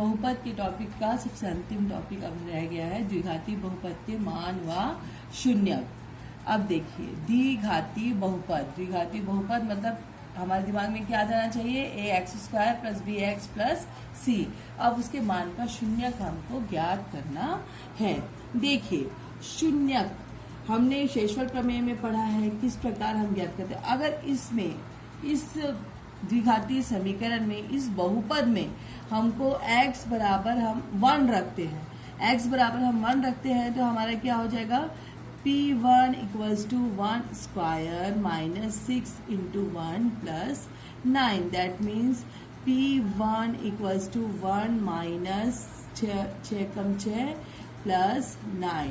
बहुपद के टॉपिक का सबसे अंतिम टॉपिक अब रह गया है द्विघाती बहुपद के मान व शून्यक। अब देखिए द्विघाती बहुपद मतलब हमारे दिमाग में क्या जाना चाहिए, a x square plus b x plus c. अब उसके मान का शून्यक हमको ज्ञात करना है। देखिए शून्यक हमने शेषफल प्रमेय में पढ़ा है, किस प्रकार हम ज्ञात करते हैं। अगर इसमें इस द्विघाती समीकरण में इस बहुपद में हमको x बराबर हम 1 रखते हैं, x बराबर हम 1 रखते हैं तो हमारा क्या हो जाएगा, P1 equals to 1 square minus 6 into 1 plus 9। That means P1 equals to 1 minus 6 कम 6 प्लस 9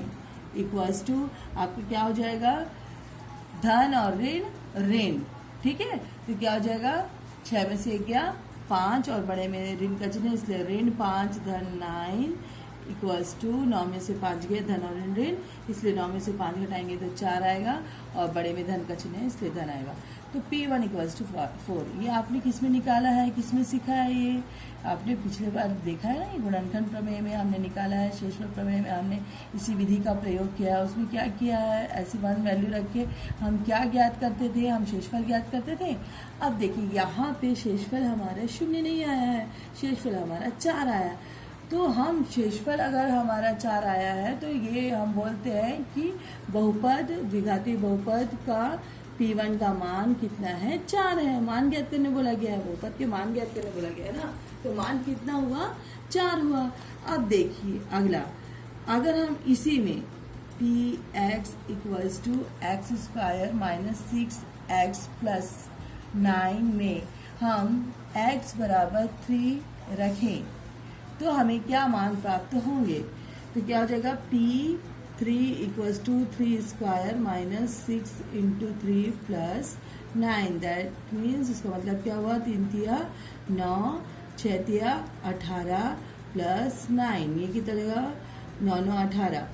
इक्वल्स टू आपको क्या हो जाएगा, धन और ऋण। ठीक है, तो क्या हो जाएगा, 6 में से गया 5 और बड़े में ऋण का चिन्ह इसलिए ऋण 5 धन 9 इक्वल्स टू 9 में से 5 गया धन और ऋण इसलिए 9 में से 5 घटाएंगे तो 4 आएगा और बड़े में धन का चिन्ह है इसलिए धन आएगा। तो P1 इक्वल्स टू 4। ये आपने किस में निकाला है, किस में सीखा है, ये आपने पिछले बार देखा है ना, ये गुणनखंड प्रमेय में हमने निकाला है, शेषफल प्रमेय में हमने इसी विधि का प्रयोग किया है। उसमें क्या किया है, ऐसी वन वैल्यू रख के हम क्या ज्ञात करते थे, हम शेषफल ज्ञात करते थे। अब देखिए यहाँ पे शेषफल हमारा 0 नहीं आया है, शेषफल हमारा 4 आया। तो हम शेषफल अगर हमारा 4 आया है तो ये हम बोलते हैं कि बहुपद द्विघाती बहुपद का P1 का मान कितना है, 4 है। मान ज्ञात करने बोला गया है, बहुपद के मान ज्ञात करने बोला गया है ना, तो मान कितना हुआ, 4 हुआ। अब देखिए अगला, अगर हम इसी में Px equals to x square minus 6x plus 9 में हम x बराबर 3 रखें तो हमें क्या मान प्राप्त होंगे, तो क्या हो जाएगा, P3 equals to 3 square minus 6 into 3 plus 9। That means इसका मतलब क्या हुआ, 3 तिया 9 6 तिया 18 प्लस 9, ये कितना देगा 9 9 18,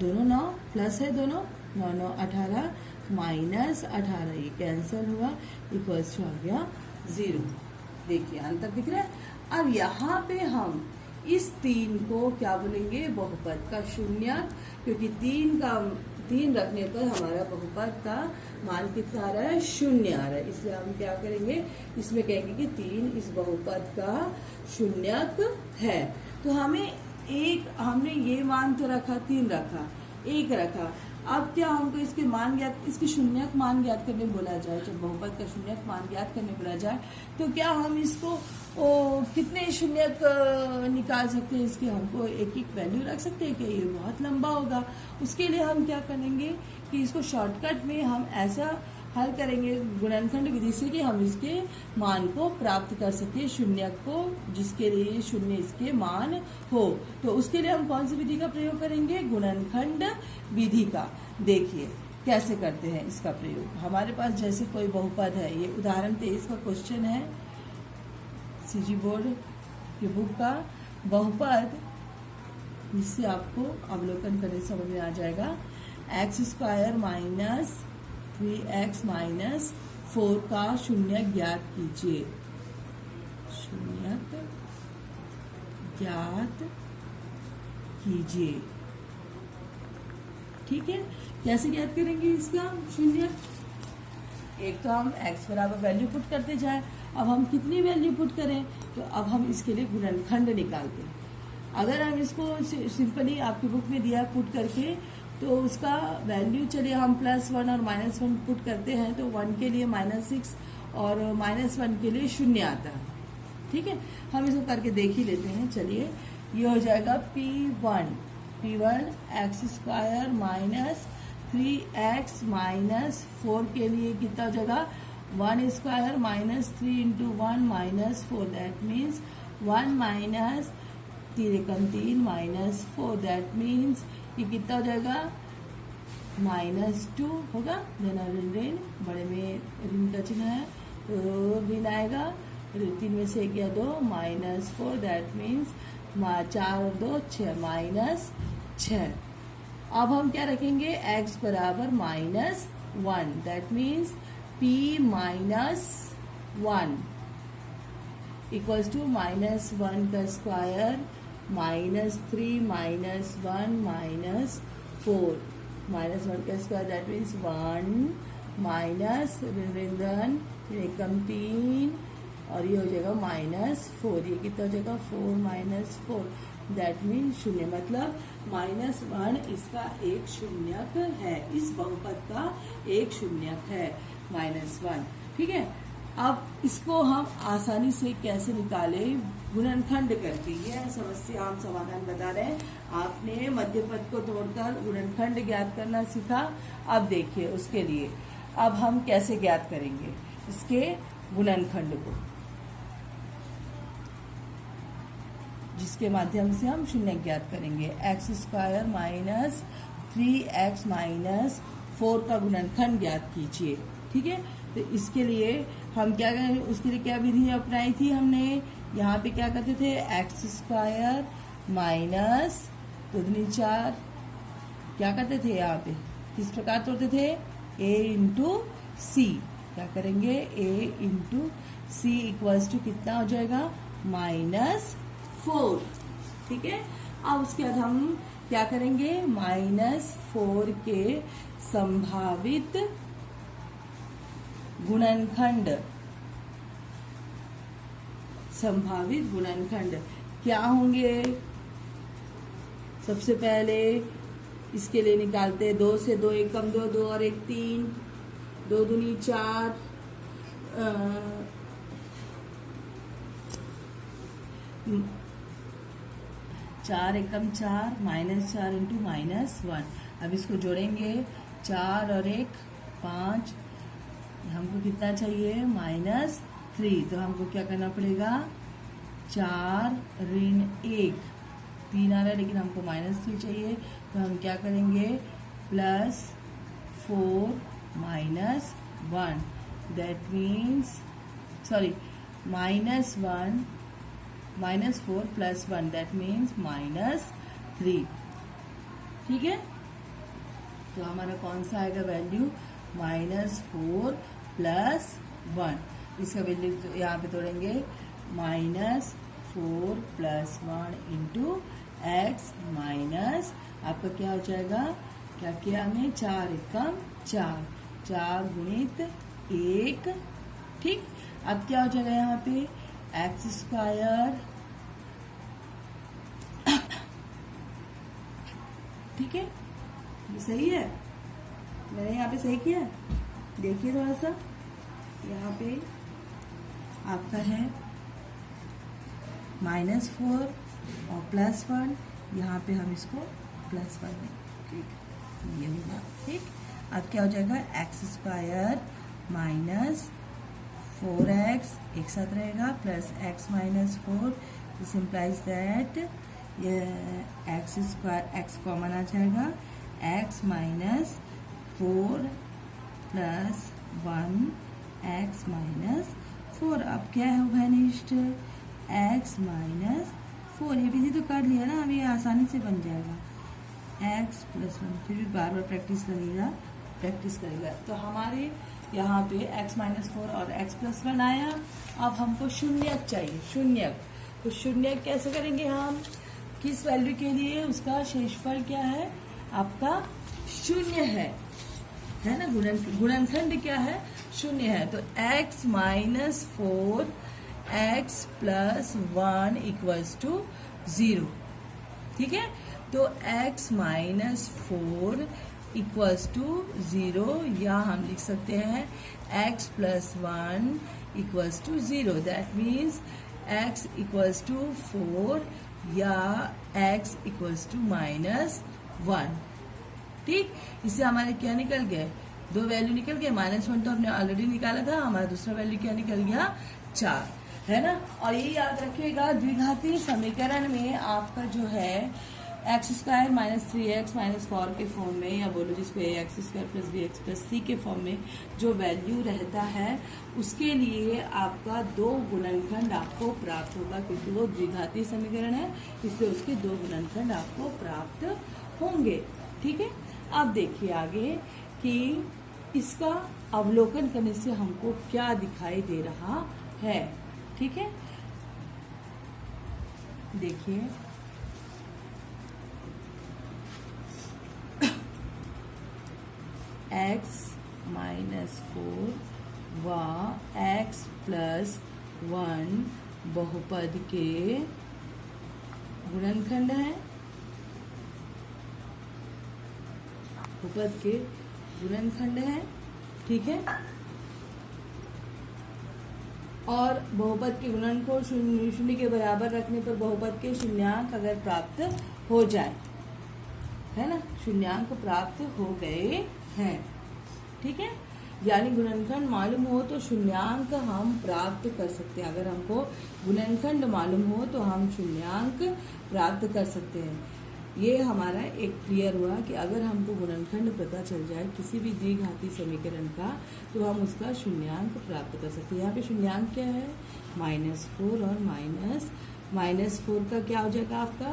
दोनों 9 प्लस है, दोनों 9 9 18 माइनस 18, ये कैंसिल हुआ इक्वल्स टू आ गया 0। देखिए अंतर दिख रहा है। अब यहाँ पे हम इस 3 को क्या बोलेंगे, बहुपद का शून्यक, क्योंकि 3 रखने पर हमारा बहुपद का मान कितना आ रहा है, 0 आ रहा है। इसलिए हम क्या करेंगे, इसमें कहेंगे कि 3 इस बहुपद का शून्यक है। तो हमने ये मान तो रखा, 3 रखा, 1 रखा। अब क्या हमको इसके शून्यक मान ज्ञात करने बोला जाए, जब बहुपद का शून्यक मान ज्ञात करने बोला जाए तो क्या हम इसको कितने शून्यक निकाल सकते हैं, इसके हमको एक एक वैल्यू रख सकते हैं कि ये बहुत लंबा होगा। उसके लिए हम क्या करेंगे कि इसको शॉर्टकट में हम ऐसा हल करेंगे गुणनखंड विधि से कि हम इसके मान को प्राप्त कर सके, शून्यक को, जिसके लिए 0 इसके मान हो। तो उसके लिए हम कौन सी विधि का प्रयोग करेंगे, गुणनखंड विधि का। देखिए कैसे करते हैं इसका प्रयोग। हमारे पास जैसे कोई बहुपद है, ये उदाहरण 23 का क्वेश्चन है सीजी बोर्ड की बुक का बहुपद, जिससे आपको अवलोकन करने समझ में आ जाएगा। X square minus 3x minus 4 का शून्यक ज्ञात कीजिए, शून्यक ज्ञात कीजिए। ठीक है, कैसे ज्ञात करेंगे इसका शून्यक, एक तो हम x बराबर वैल्यू पुट करते जाए। अब हम कितनी वैल्यू पुट करें, तो अब हम इसके लिए गुणनखंड निकालते हैं। अगर हम इसको सिंपली आपकी बुक में दिया पुट करके, तो उसका वैल्यू चलिए हम +1 और -1 पुट करते हैं तो 1 के लिए -6 और -1 के लिए 0 आता है। ठीक है, हम इसको करके देख ही लेते हैं। चलिए ये हो जाएगा P1 x square minus 3x minus 4 के लिए कितना हो जाएगा, 1 square minus 3 into 1 minus 4। That means 1 minus 3 minus 4। That means ये कितना हो जाएगा, -2 होगा, धन ऋण, बड़े में ऋण का चिन्ह है तो ऋण आएगा, 3 में से गया 2 -4। दैट मीन्स 4 और 2 6 -6। अब हम क्या रखेंगे, x बराबर -1। That means P -1 equals to -1 का स्क्वायर -3 -1 -4 -1 का स्क्वायर दैट मीन्स 1 माइनस ऋण एकम 3 और ये हो जाएगा -4। ये कितना हो जाएगा 4 - 4 दैट मीन शून्य, मतलब -1 इसका एक शून्यक है, इस बहुपद का एक शून्यक है -1। ठीक है, अब इसको हम आसानी से कैसे निकाले, गुणनखंड करके। यह समस्या हम समाधान बता रहे हैं। आपने मध्य पद को तोड़कर गुणनखंड ज्ञात करना सीखा। अब देखिए उसके लिए अब हम कैसे ज्ञात करेंगे इसके गुणनखंड को, जिसके माध्यम से हम शून्य ज्ञात करेंगे। x² - 3x - 4 का गुणनखंड ज्ञात कीजिए। ठीक है, तो इसके लिए हम क्या करें, उसके लिए क्या विधि अपनाई थी हमने। यहाँ पे क्या करते थे, x² माइनस 2 - 4 क्या करते थे, यहाँ पे किस प्रकार तोड़ते थे, a इंटू सी। क्या करेंगे, a into C equals to कितना हो जाएगा -4। ठीक है, अब उसके बाद हम क्या करेंगे, -4 के संभावित गुणनखंड क्या होंगे। सबसे पहले इसके लिए निकालते हैं, 2 से 2 एकम 2, 2 और 1 3, 2 दूनी 4, 4 एकम 4 -4 इंटू -1। अब इसको जोड़ेंगे, 4 और 1 5, हमको कितना चाहिए -3, तो हमको क्या करना पड़ेगा, 4 ऋण 1, 3 आ रहा है लेकिन हमको -3 चाहिए, तो हम क्या करेंगे, +4 - 1 दैट मीन्स -4 + 1 दैट मीन्स -3। ठीक है, तो हमारा कौन सा आएगा वैल्यू, -4 + 1। इसका वैल्यू यहाँ पे तोड़ेंगे, -4 + 1 इंटू x माइनस आपका क्या हो जाएगा, क्या किया हमने, 4 एकम 4, 4 गुणित 1। ठीक, अब क्या हो जाएगा यहाँ पे, x²। ठीक है, ये सही है, मैंने यहाँ पे सही किया, देखिए थोड़ा सा। यहाँ पे आपका है -4 और +1, यहाँ पे हम इसको +1 दें। ठीक, ये होगा। ठीक, अब क्या हो जाएगा, x² - 4x एक साथ रहेगा plus x - 4। This implies that ये x² कॉमन आ जाएगा, x - 4 + 1 x - 4। अब क्या है वैनिश्ड, x - 4। ये विधि तो कर लिया ना, अब ये आसानी से बन जाएगा, x + 1। फिर भी बार बार प्रैक्टिस करेगा। तो हमारे यहाँ पे x - 4 और x + 1 आया। अब हमको शून्यक चाहिए, शून्यक। तो शून्यक कैसे करेंगे हम, किस वैल्यू के लिए, उसका शेषफल क्या है, आपका शून्य है ना। गुणनखंड क्या है, शून्य है। तो x - 4 x + 1 = 0। ठीक है, तो x - 4 = 0, या हम लिख सकते हैं x + 1 = 0। दैट मीन्स x = 4 या x = -1। ठीक, इससे हमारे क्या निकल गए, 2 वैल्यू निकल गए। -1 तो हमने ऑलरेडी निकाला था, हमारा दूसरा वैल्यू क्या निकल गया, 4, है ना। और ये याद रखिएगा, द्विघाती समीकरण में आपका जो है x² - 3x - 4 के फॉर्म में, या बोलो जिसको ax² + bx + c के फॉर्म में जो वैल्यू रहता है, उसके लिए आपका 2 गुणनखंड आपको प्राप्त होगा, क्योंकि वो द्विघाती समीकरण है, इसलिए उसके 2 गुणनखंड आपको प्राप्त होंगे। ठीक है, अब देखिए आगे कि इसका अवलोकन करने से हमको क्या दिखाई दे रहा है। ठीक है, देखिए x माइनस 4 व x प्लस 1 बहुपद के गुणनखंड है, बहुपद के गुणनखंड है, ठीक है। और बहुपद के गुणन को शून्य के बराबर रखने पर बहुपद के शून्यांक अगर प्राप्त हो जाए, है ना, शून्यांक प्राप्त हो गए हैं, ठीक है। यानी गुणनखंड मालूम हो तो शून्यांक हम प्राप्त कर सकते हैं। अगर हमको गुणनखंड मालूम हो तो हम शून्यांक प्राप्त कर सकते हैं। ये हमारा एक क्लियर हुआ कि अगर हमको गुणनखंड पता चल जाए किसी भी द्विघाती समीकरण का तो हम उसका शून्यांक प्राप्त कर सकते हैं। यहाँ पे शून्यांक क्या है, -4 और -4 का क्या हो जाएगा आपका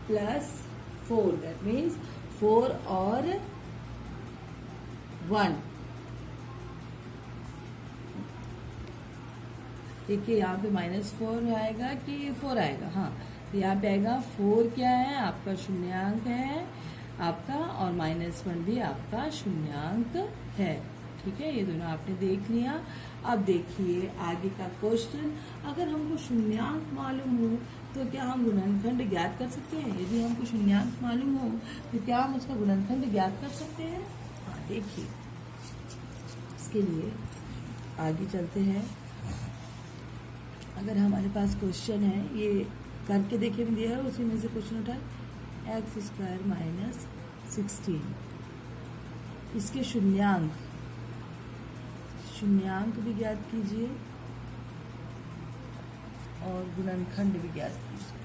+4, दैट मीन्स 4 और 1। देखिए यहाँ पे -4 आएगा कि 4 आएगा, हाँ तो यहाँ पे आएगा 4 क्या है आपका शून्यांक है आपका, और -1 भी आपका शून्यांक है, ठीक है। ये दोनों आपने देख लिया। अब देखिए आगे का क्वेश्चन, अगर हमको शून्यांक मालूम हो तो क्या हम गुणनखंड ज्ञात कर सकते हैं? यदि हमको शून्यांक मालूम हो तो क्या हम उसका गुणनखंड ज्ञात कर सकते हैं? हाँ देखिए, इसके लिए आगे चलते हैं। अगर हमारे पास क्वेश्चन है, ये करके देखिए में दिया है, उसी में से क्वेश्चन उठाए, x² - 16, इसके शून्यांक भी ज्ञात कीजिए और गुणनखंड भी ज्ञात कीजिए।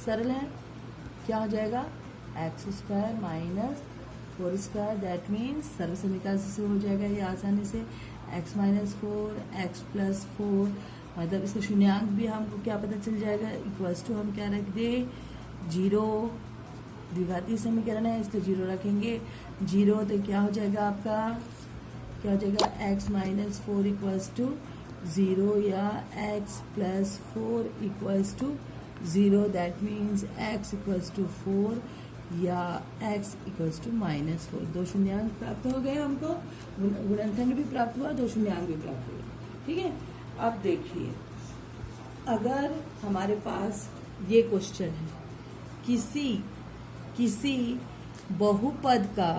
सरल है, क्या हो जाएगा, x² - 4², दैट मीन्स सरल समीकरण से हो जाएगा ये आसानी से, x - 4 x + 4, मतलब इसका शून्यांक भी हमको क्या पता चल जाएगा, इक्वल्स टू हम क्या रख दे 0, द्विघाती समीकरण है इसलिए 0 रखेंगे, 0 तो क्या हो जाएगा आपका, क्या हो जाएगा x - 4 = 0 या x + 4 = 0, दैट मीन्स x = 4 या x = -4। दो शून्यांक प्राप्त हो गए हमको, गुणनखंड भी प्राप्त हुआ, दो शून्यांक भी प्राप्त हुए, ठीक है। अब देखिए अगर हमारे पास ये क्वेश्चन है, किसी बहुपद का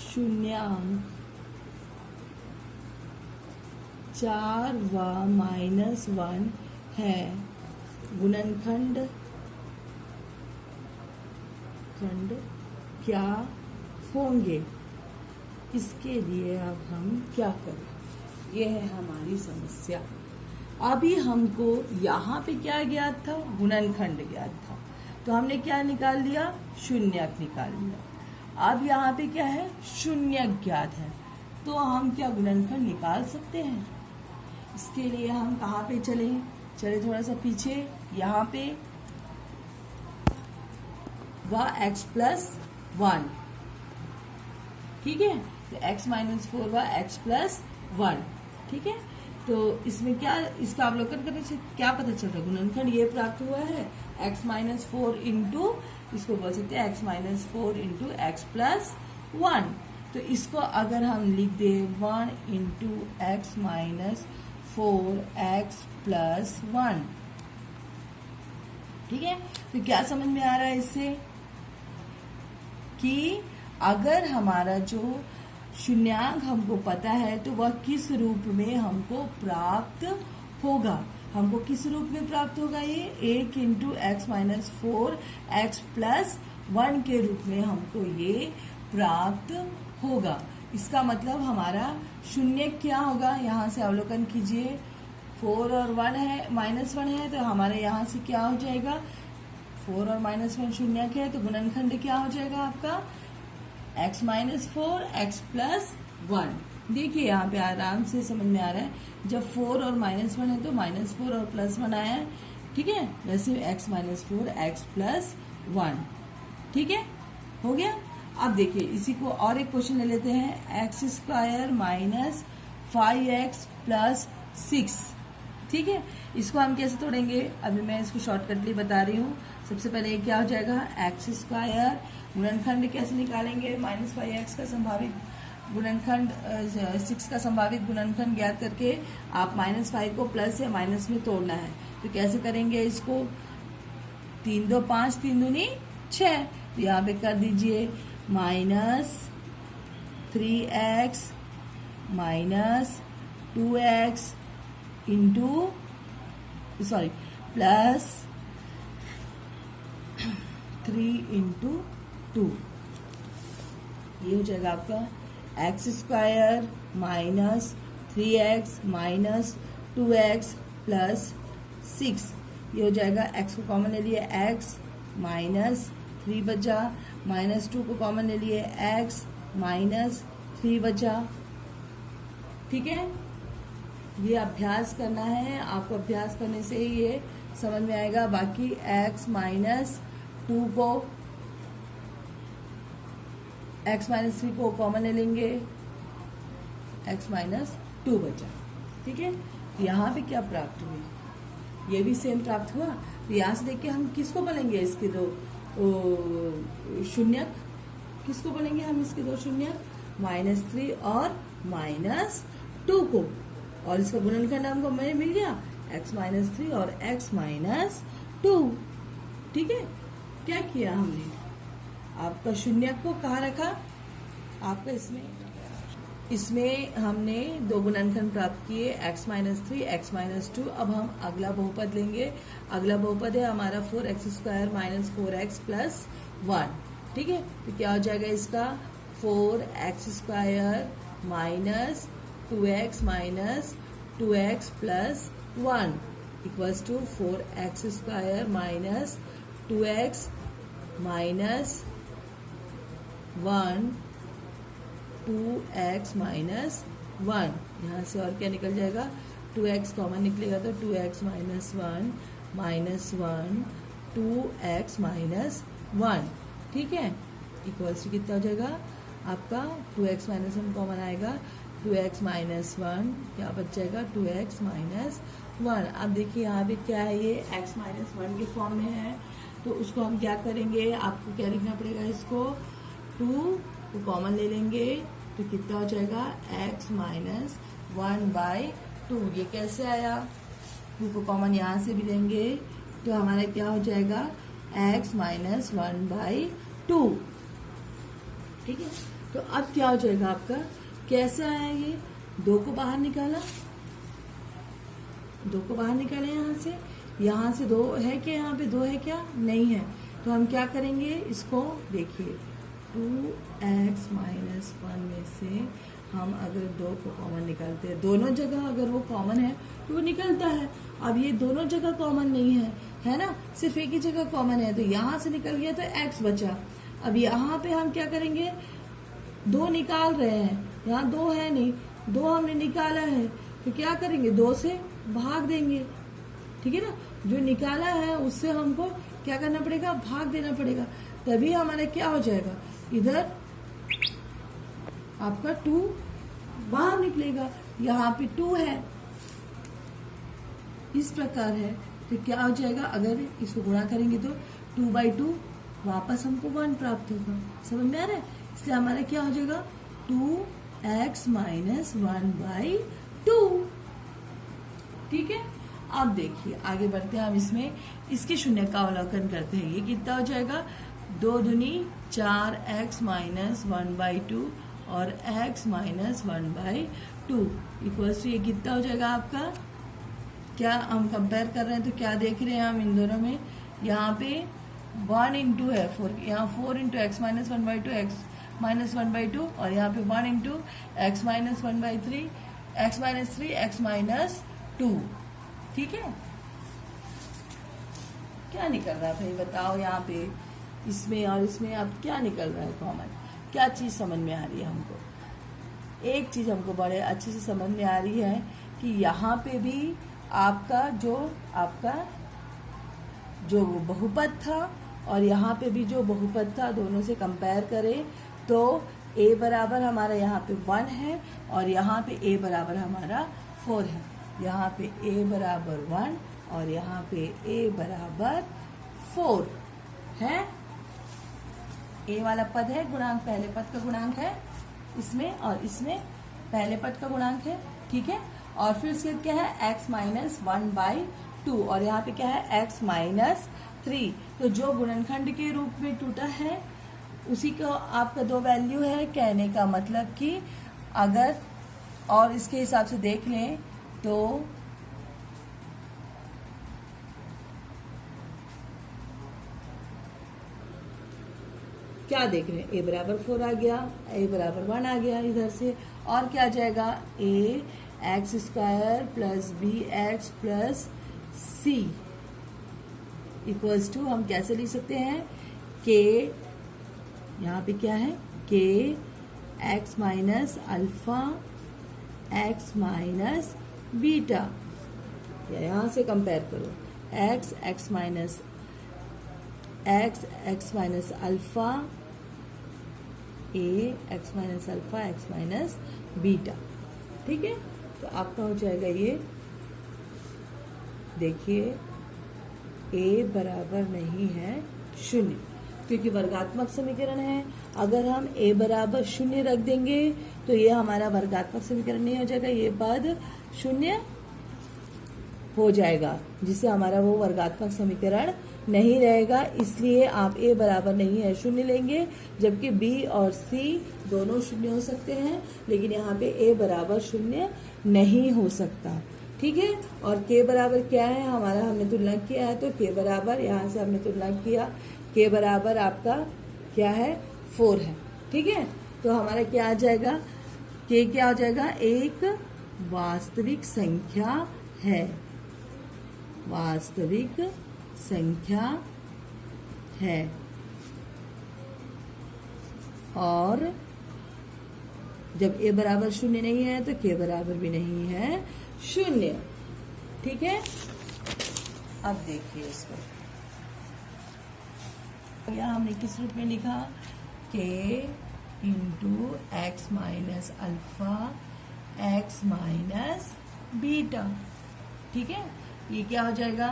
शून्यांक 4 व -1 है, गुणनखंड क्या होंगे, इसके लिए अब हम क्या करें, ये है हमारी समस्या। अभी हमको यहाँ पे क्या ज्ञात था, गुणनखंड ज्ञात था, तो हमने क्या निकाल लिया, शून्यक निकाल लिया। अब यहाँ पे क्या है, शून्यक ज्ञात है, तो हम क्या गुणनखंड निकाल सकते हैं। इसके लिए हम कहाँ पे चले थोड़ा सा पीछे, यहाँ पे व x + 1, ठीक है, तो x - 4 व x + 1, ठीक है। तो इसमें क्या, इसका अवलोकन करने से क्या पता चल रहा है, गुणनखंड ये प्राप्त हुआ है, x - 4 इंटू, इसको बोल सकते हैं x - 4 इंटू x + 1। तो इसको अगर हम लिख दे 1 इंटू x - 4 x + 1, ठीक है। तो क्या समझ में आ रहा है इससे, कि अगर हमारा जो शून्यांक हमको पता है तो वह किस रूप में हमको प्राप्त होगा, हमको किस रूप में प्राप्त होगा, ये 1 इंटू x - 4 x + 1 के रूप में हमको ये प्राप्त होगा। इसका मतलब हमारा शून्य क्या होगा, यहाँ से अवलोकन कीजिए, 4 और 1 है, -1 है, तो हमारे यहाँ से क्या हो जाएगा, 4 और -1 शून्यक है, तो गुणनखंड क्या हो जाएगा आपका, x - 4 x + 1। देखिए यहाँ पे आराम से समझ में आ रहा है, जब 4 और -1 है तो -4 और +1 आया है, ठीक है। वैसे x - 4 x + 1, ठीक है, हो गया। अब देखिए इसी को और एक क्वेश्चन ले लेते हैं, x square minus 5x plus 6। ठीक है, इसको हम कैसे तोड़ेंगे, अभी मैं इसको शॉर्टकटली बता रही हूँ। सबसे पहले ये क्या हो जाएगा, एक्स स्क्वायर गुणनखंड कैसे निकालेंगे, माइनस 5x का संभावित गुणनखंड 6 का संभावित गुणनखंड ज्ञात करके आप -5 को प्लस या माइनस में तोड़ना है। तो कैसे करेंगे इसको, 3 2 5 3 दूनी 6, तो यहाँ पे कर दीजिए -3x minus 2x into sorry plus 3 into 2, ये हो जाएगा आपका x square minus 3x minus 2x plus 6। ये हो जाएगा, एक्स को कॉमन ले लिए x माइनस 3 बचा, -2 को कॉमन ले लिए x माइनस 3 बचा। ठीक है, ये अभ्यास करना है आपको, अभ्यास करने से ही ये समझ में आएगा। बाकी x माइनस 2 को x माइनस 3 को कॉमन ले लेंगे, x माइनस 2 बचा। ठीक है, यहाँ पे क्या प्राप्त हुई, ये भी सेम प्राप्त हुआ। तो यहाँ से देख के हम किसको बोलेंगे, इसके दो शून्यक, किसको बोलेंगे हम इसके दो शून्यक, -3 और -2 को, और इसका गुणनखंड हमको मिल गया x माइनस 3 और x माइनस 2। ठीक है, क्या किया हमने, आपका शून्यक को कहाँ रखा, आपका इसमें हमने दो गुणनखंड प्राप्त किए, x माइनस 3 x माइनस 2। अब हम अगला बहुपद लेंगे, अगला बहुपद है हमारा 4x square minus 4x plus 1। ठीक है, तो क्या हो जाएगा इसका, 4x square minus 2x minus 2x plus 1 equals to 4x square minus 2x minus 1 2x minus 1। यहाँ से और क्या निकल जाएगा, 2x कॉमन निकलेगा तो 2x minus 1 minus 1 2x minus 1। ठीक है, इक्वल्स टू कितना हो जाएगा आपका, 2x माइनस 1 कॉमन आएगा, 2x माइनस 1 क्या बच जाएगा, 2x माइनस 1। अब देखिए यहाँ पे क्या है, ये x माइनस 1 के फॉर्म में है, तो उसको हम क्या करेंगे, आपको क्या लिखना पड़ेगा, इसको 2 को कॉमन ले लेंगे तो कितना हो जाएगा, x माइनस 1/2। ये कैसे आया, 2 को कॉमन यहाँ से भी लेंगे तो हमारा क्या हो जाएगा, x माइनस 1/2। ठीक है, तो अब क्या हो जाएगा आपका, कैसे आया ये, 2 को बाहर निकाला, 2 को बाहर निकाले यहाँ से 2 है क्या, यहाँ पे 2 है क्या, नहीं है। तो हम क्या करेंगे, इसको देखिए 2x माइनस 1 में से हम अगर 2 को कॉमन निकालते हैं, दोनों जगह अगर वो कॉमन है तो वो निकलता है। अब ये दोनों जगह कॉमन नहीं है ना, सिर्फ एक ही जगह कॉमन है, तो यहाँ से निकल गया तो x बचा। अब यहाँ पे हम क्या करेंगे, 2 निकाल रहे हैं, यहाँ 2 है नहीं, 2 हमने निकाला है तो क्या करेंगे, 2 से भाग देंगे। ठीक है ना, जो निकाला है उससे हमको क्या करना पड़ेगा, भाग देना पड़ेगा, तभी हमारा क्या हो जाएगा, इधर आपका 2 बाहर निकलेगा, यहाँ पे 2 है, इस प्रकार है। तो क्या हो जाएगा, अगर इसको गुणा करेंगे तो 2/2 वापस हमको 1 प्राप्त होगा। समझ में आ रहा है, इसलिए हमारा क्या हो जाएगा, 2x माइनस 1/2। ठीक है, अब देखिए आगे बढ़ते हैं हम, इसमें इसके शून्य का अवलोकन करते हैं। ये कितना हो जाएगा, 2 दूनी 4x माइनस 1/2 और x माइनस 1/2 इक्वल्स टू, ये कितना हो जाएगा आपका, क्या हम कंपेयर कर रहे हैं तो क्या देख रहे हैं हम इन दोनों में, यहाँ पे 1 इंटू है 4, यहाँ 4 into x minus 1/2 x minus 1/2 और यहाँ पे 1 into x minus 1/3 x minus 3 x minus 2। ठीक है, क्या निकल रहा है भाई बताओ, यहाँ पे इसमें और इसमें अब क्या निकल रहा है कॉमन, क्या चीज़ समझ में आ रही है हमको। एक चीज़ हमको बड़े अच्छे से समझ में आ रही है कि यहाँ पे भी आपका जो बहुपद था और यहाँ पे भी जो बहुपद था, दोनों से कंपेयर करें तो a बराबर हमारा यहाँ पे 1 है और यहाँ पे a बराबर हमारा 4 है। यहाँ पे a बराबर 1 और यहाँ पे a बराबर 4 है। a वाला पद है गुणांक, पहले पद का गुणांक है इसमें, और इसमें पहले पद का गुणांक है, ठीक है। और फिर इसके क्या है x माइनस 1/2 और यहाँ पे क्या है x माइनस 3। तो जो गुणनखंड के रूप में टूटा है उसी को आपका 2 वैल्यू है। कहने का मतलब कि अगर और इसके हिसाब से देख लें तो क्या देख रहे हैं, a बराबर 4 आ गया, a बराबर 1 आ गया इधर से, और क्या आ जाएगा a x² plus bx plus c equals to हम कैसे लिख सकते हैं k, यहाँ पे क्या है k x minus alpha x minus beta, या यहाँ से कंपेयर करो x minus x minus alpha a x minus alpha x minus beta, ठीक है। तो आपका हो जाएगा ये, देखिए a बराबर नहीं है 0 क्योंकि वर्गात्मक समीकरण है। अगर हम a बराबर 0 रख देंगे तो ये हमारा वर्गात्मक समीकरण नहीं हो जाएगा, ये पद 0 हो जाएगा जिससे हमारा वो वर्गात्मक समीकरण नहीं रहेगा। इसलिए आप a बराबर नहीं है 0 लेंगे, जबकि b और c दोनों 0 हो सकते हैं, लेकिन यहाँ पे a बराबर 0 नहीं हो सकता, ठीक है। और k बराबर क्या है हमारा, हमने तुलना किया है तो k बराबर, यहाँ से हमने तुलना किया, k बराबर आपका क्या है 4 है, ठीक है। तो हमारा क्या आ जाएगा, k क्या हो जाएगा, एक वास्तविक संख्या है, वास्तविक संख्या है। और जब a बराबर 0 नहीं है तो k बराबर भी नहीं है 0, ठीक है। अब देखिए इसको, यहाँ हमने किस रूप में लिखा, k into x minus alpha x minus beta, ठीक है। ये क्या हो जाएगा,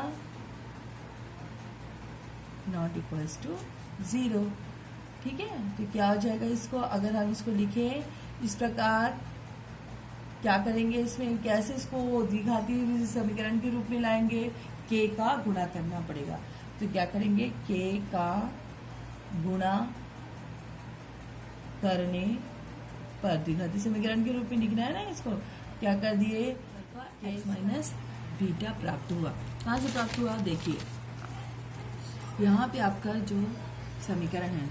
नॉट इक्वल्स टू 0, ठीक है। तो क्या हो जाएगा इसको, अगर हम इसको लिखें इस प्रकार, क्या करेंगे इसमें, कैसे इसको द्विघातीय समीकरण के रूप में लाएंगे, k का गुणा करना पड़ेगा। तो क्या करेंगे, k का गुणा करने पर द्विघातीय समीकरण के रूप में लिखना है ना, इसको क्या कर दिए, एक्स माइनस बीटा प्राप्त हुआ। कहाँ से प्राप्त हुआ, देखिए यहाँ पे आपका जो समीकरण है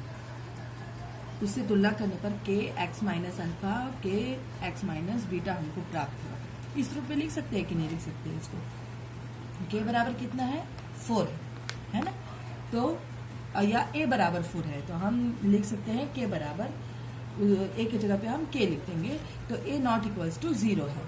उससे तुलना करने पर k x minus alpha k x minus beta हमको प्राप्त हुआ। इस रूप में लिख सकते हैं कि नहीं लिख सकते हैं इसको, k बराबर कितना है 4 है ना, तो या a बराबर 4 है तो हम लिख सकते हैं k बराबर, a की जगह पे हम k लिख देंगे, तो a नॉट इक्वल्स टू 0 है।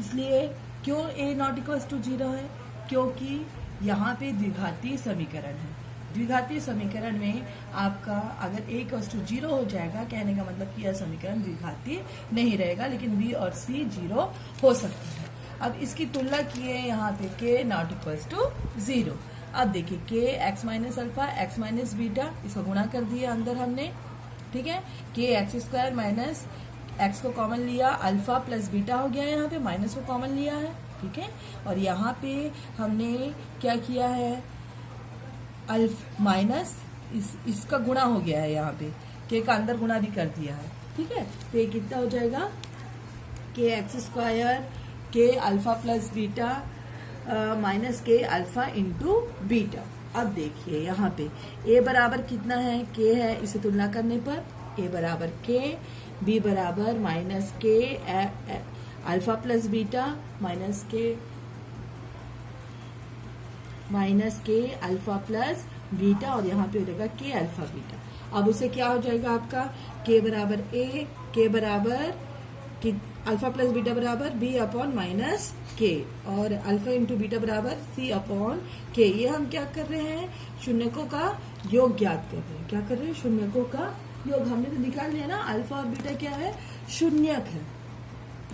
इसलिए क्यों a नॉट इक्वल्स टू 0 है, क्योंकि यहाँ पे द्विघातीय समीकरण है। द्विघातीय समीकरण में आपका अगर a इक्वल्स टू 0 हो जाएगा, कहने का मतलब कि यह समीकरण द्विघातीय नहीं रहेगा, लेकिन b और c 0 हो सकता है। अब इसकी तुलना किए यहाँ पे k नॉट इक्वल्स टू 0। अब देखिए k x minus alpha x minus beta, इसको गुणा कर दिया अंदर हमने, ठीक है। k x² माइनस x को कॉमन लिया, अल्फा प्लस बीटा हो गया, यहाँ पे माइनस को कॉमन लिया है, ठीक है। और यहाँ पे हमने क्या किया है, अल्फ माइनस इसका गुणा हो गया है, यहाँ पे k का अंदर गुणा भी कर दिया है, ठीक है। तो ये कितना हो जाएगा, k x² k alpha plus beta minus k alpha into beta. अब देखिए यहाँ पे a बराबर कितना है, k है, इसे तुलना करने पर a बराबर k, b बराबर minus k alpha plus beta minus के अल्फा प्लस बीटा, और यहाँ पे हो जाएगा k अल्फा बीटा। अब उसे क्या हो जाएगा आपका, k बराबर a, k बराबर कि अल्फा प्लस बीटा बराबर बी अपॉन माइनस के और अल्फा इंटू बीटा बराबर सी अपॉन के। ये हम क्या कर रहे हैं, शून्यकों का योग ज्ञात कर रहे हैं। क्या कर रहे हैं, शून्यकों का योग। हमने तो निकाल लिया ना, अल्फा और बीटा क्या है, शून्यक है,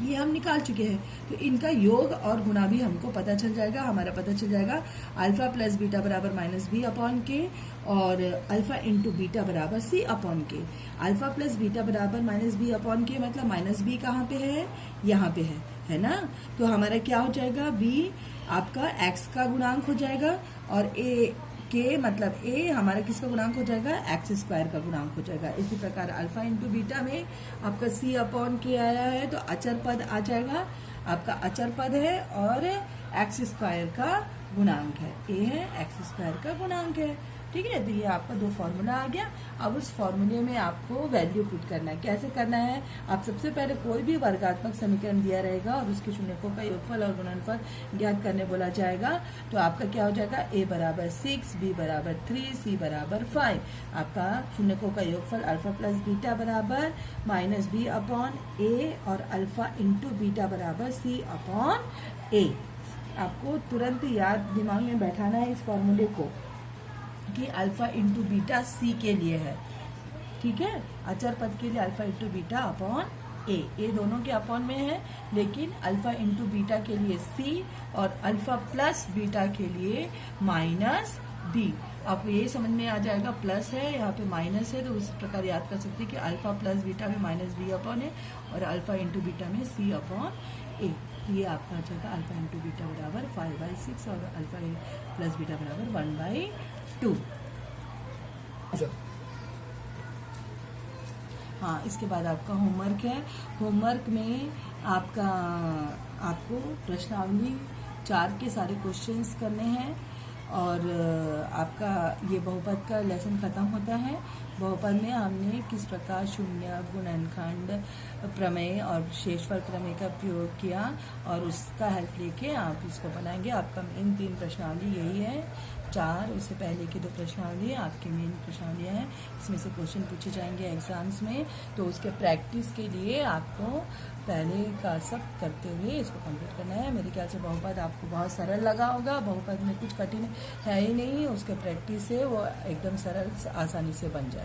ये हम निकाल चुके हैं। तो इनका योग और गुणा भी हमको पता चल जाएगा। हमारा पता चल जाएगा अल्फा प्लस बीटा बराबर माइनस बी अपॉन के और अल्फा इंटू बीटा बराबर सी अपॉन के। अल्फा प्लस बीटा बराबर माइनस बी अपॉन के मतलब माइनस बी कहाँ पे है, यहाँ पे है ना। तो हमारा क्या हो जाएगा, बी आपका एक्स का गुणांक हो जाएगा और ए के मतलब ए हमारा किसका गुणांक हो जाएगा, एक्स स्क्वायर का गुणांक हो जाएगा। इसी प्रकार अल्फा इंटू बीटा में आपका सी अपॉन के आया है तो अचर पद आ जाएगा, आपका अचर पद है और एक्स स्क्वायर का गुणांक है, ए है एक्स स्क्वायर का गुणांक है। ठीक है, तो ये आपका दो फॉर्मूला आ गया। अब उस फॉर्मूले में आपको वैल्यू पुट करना है। कैसे करना है, आप सबसे पहले कोई भी वर्गात्मक समीकरण दिया रहेगा और उसके शून्यकों का योगफल और गुणनफल ज्ञात करने बोला जाएगा तो आपका क्या हो जाएगा, ए बराबर 6, बी बराबर 3, सी बराबर 5। आपका शून्यकों का योगफल अल्फा प्लस बीटा बराबर माइनस बी अपॉन ए और अल्फा इंटू बीटा बराबर सी अपॉन ए। आपको तुरंत याद दिमाग में बैठाना है इस फॉर्मूले को कि अल्फा इंटू बीटा सी के लिए है। ठीक है, अचर पद के लिए अल्फा इंटू बीटा अपॉन ए दोनों के अपॉन में है, लेकिन अल्फा इंटू बीटा के लिए सी और अल्फा प्लस बीटा के लिए माइनस बी। आपको ये समझ में आ जाएगा, प्लस है यहाँ पे माइनस है, तो उस प्रकार याद कर सकते हैं कि अल्फा प्लस बीटा में माइनस बी अपॉन है और अल्फा इंटू बीटा में सी अपॉन ए। ये आपका आ जाएगा अल्फा इंटू बीटा बराबर 5/6 और अल्फा प्लस बीटा बराबर 1/2। हाँ, इसके बाद आपका होमवर्क है। होमवर्क में आपको प्रश्नावली 4 के सारे क्वेश्चंस करने हैं और आपका ये बहुपद का लेसन खत्म होता है। बहुपद में हमने किस प्रकार शून्य, गुणनखंड प्रमेय और शेषफल प्रमेय का प्रयोग किया और उसका हेल्प लेके आप इसको बनाएंगे। आपका मेन 3 प्रश्नावली यही है, 4 उससे पहले की 2 प्रश्नावली आपकी मेन प्रश्नावलियाँ हैं। इसमें से क्वेश्चन पूछे जाएंगे एग्जाम्स में, तो उसके प्रैक्टिस के लिए आपको पहले का सब करते हुए इसको कंप्लीट करना है। मेरे ख्याल से बहुपद आपको बहुत सरल लगा होगा। बहुपद में कुछ कठिन है ही नहीं, उसके प्रैक्टिस से वो एकदम सरल आसानी से बन जाएगा।